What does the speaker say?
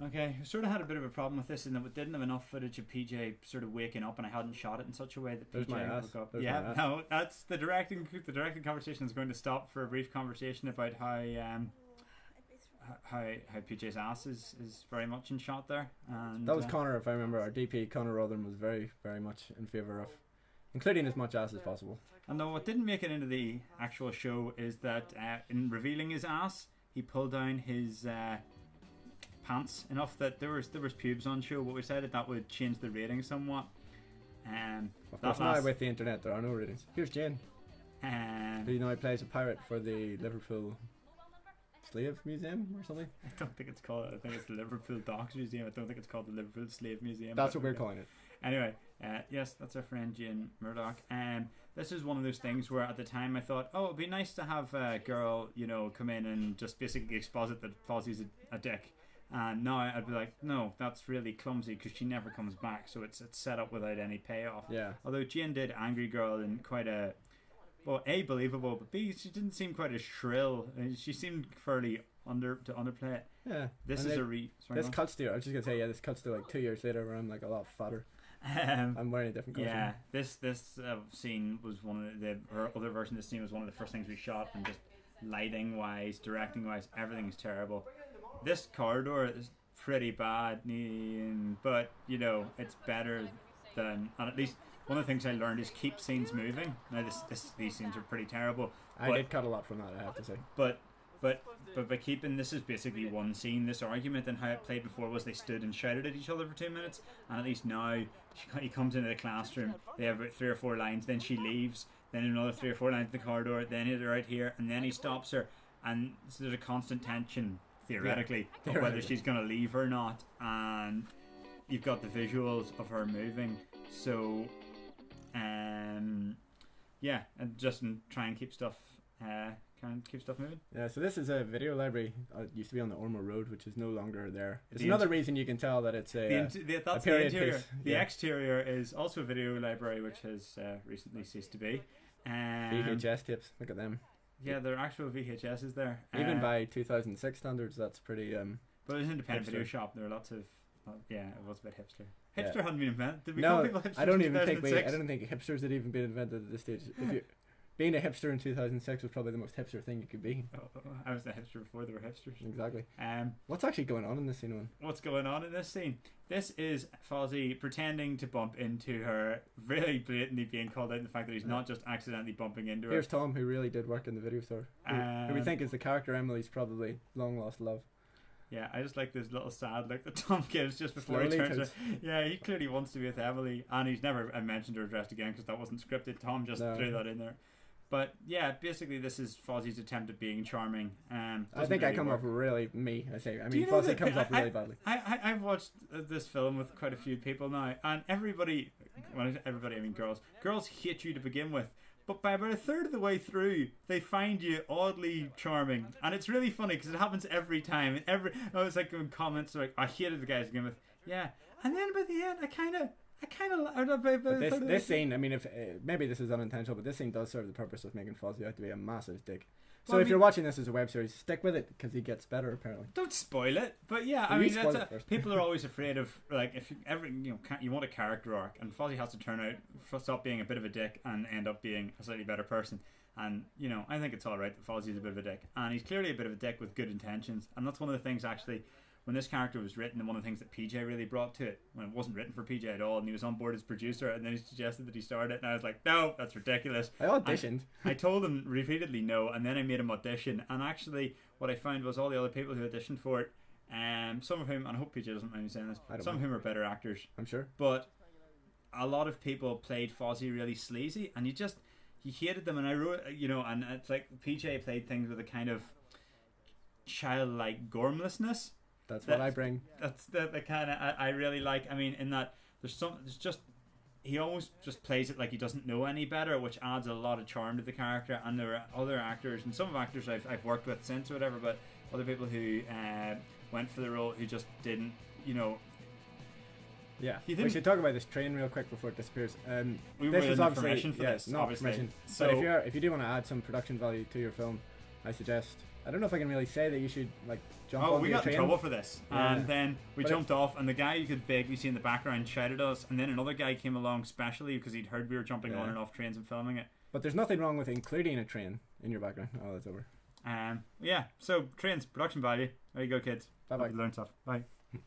Okay, we sort of had a bit of a problem with this in that we didn't have enough footage of PJ sort of waking up, and I hadn't shot it in such a way that There's PJ my ass. woke up. There's my ass. No, that's the directing. The directing conversation is going to stop for a brief conversation about how PJ's ass is very much in shot there. And That was Connor, if I remember. Our DP, Connor Rotherham, was very, very much in favour of including as much ass as possible. And though what didn't make it into the actual show is that in revealing his ass, he pulled down his pants enough that there was pubes on show, but we decided that would change the rating somewhat. Of course, now with the internet, there are no ratings. Here's Jane, who now plays a pirate for the Liverpool Slave Museum or something. I don't think it's called. I think it's the Liverpool Docks Museum. I don't think it's called the Liverpool Slave Museum. That's what we're calling it. Anyway, yes, that's our friend Jane Murdoch. This is one of those things where at the time I thought, oh, it'd be nice to have a girl, come in and just basically exposit that Fozzie's a dick. And now I'd be like, no, that's really clumsy because she never comes back, so it's set up without any payoff. Yeah. Although Jane did Angry Girl in quite a, well, A, believable, but B, she didn't seem quite as shrill. She seemed fairly to underplay it. Yeah. This and is this cuts to, I was just going to say, this cuts to like 2 years later where I'm like a lot fatter. I'm wearing a different costume. Yeah, this scene was her other version of the scene was one of the first things we shot, and just lighting wise, directing wise, everything's terrible. This corridor is pretty bad, but it's better than, and at least one of the things I learned is keep scenes moving. Now these scenes are pretty terrible. I did cut a lot from that, I have to say. But by keeping, this is basically one scene. This argument and how it played before was they stood and shouted at each other for 2 minutes, and at least now he comes into the classroom. They have about 3 or 4 lines. Then she leaves. Then another 3 or 4 lines in the corridor. Then they're out here, and then he stops her, and so there's a constant tension theoretically of whether she's going to leave or not. And you've got the visuals of her moving. So, and just try and keep stuff. Keep stuff moving. Yeah, so this is a video library. It used to be on the Ormo Road, which is no longer there. It's another reason you can tell that it's a that's period the interior. piece. The exterior is also a video library, which has recently ceased to be. VHS tapes, look at them. Yeah, there are actual VHSs there. Even by 2006 standards, that's pretty. But it was an independent hipster. video shop. There were lots of. It was a bit hipster. Hipster hadn't been invented. Did we no, call people hipsters I don't in even think 2006? I don't think hipsters had even been invented at this stage. Being a hipster in 2006 was probably the most hipster thing you could be. I was a hipster before there were hipsters. Exactly. What's actually going on in this scene, Owen? What's going on in this scene? This is Fozzie pretending to bump into her, really blatantly being called out on the fact that he's not just accidentally bumping into her. Here's Tom, who really did work in the video store, who we think is the character Emily's probably long lost love. Yeah, I just like this little sad look that Tom gives just before he turns her. Yeah, he clearly wants to be with Emily, and he's never mentioned her address again because that wasn't scripted. Tom just threw that in there. But yeah, basically this is Fozzie's attempt at being charming. I think I come off really Fozzie comes off really badly. I've watched this film with quite a few people now, and everybody, I mean girls hate you to begin with. But by about a third of the way through, they find you oddly charming, and it's really funny because it happens every time. It's like when comments like, "I hated the guys to begin with," yeah, and then by the end, I kind of. This scene, I mean, if maybe this is unintentional, but this scene does serve the purpose of making Fozzie out to be a massive dick. So if you're watching this as a web series, stick with it because he gets better apparently. Don't spoil it, but yeah, I mean, people are always afraid of like if you ever you want a character arc, and Fozzie has to turn out stop being a bit of a dick and end up being a slightly better person. And I think it's all right that Fozzie's a bit of a dick, and he's clearly a bit of a dick with good intentions, and that's one of the things actually. When this character was written, and one of the things that PJ really brought to it, when it wasn't written for PJ at all, and he was on board as producer, and then he suggested that he start it, and I was like, no, that's ridiculous. I auditioned. I told him repeatedly no, and then I made him audition, and actually what I found was all the other people who auditioned for it, some of whom, and I hope PJ doesn't mind me saying this, some of whom are better actors. I'm sure. But a lot of people played Fozzie really sleazy, and you hated them, and I wrote, and it's like PJ played things with a kind of childlike gormlessness. That's what I bring. That's the kind of I really like. I mean, in that he almost just plays it like he doesn't know any better, which adds a lot of charm to the character. And there are other actors, and some of actors I've worked with since or whatever, but other people who went for the role who just didn't, Yeah, we should talk about this train real quick before it disappears. This is obviously not permission. So but if you do want to add some production value to your film, I suggest. I don't know if I can really say that you should like jump Oh, onto we a got train. in trouble for this, Yeah. and then we But jumped off, and the guy you could vaguely see in the background shouted at us, and then another guy came along specially because he'd heard we were jumping on and off trains and filming it. But there's nothing wrong with including a train in your background. Oh, that's over. Yeah, so trains, production value. There you go, kids. Bye bye. Learn stuff. Bye.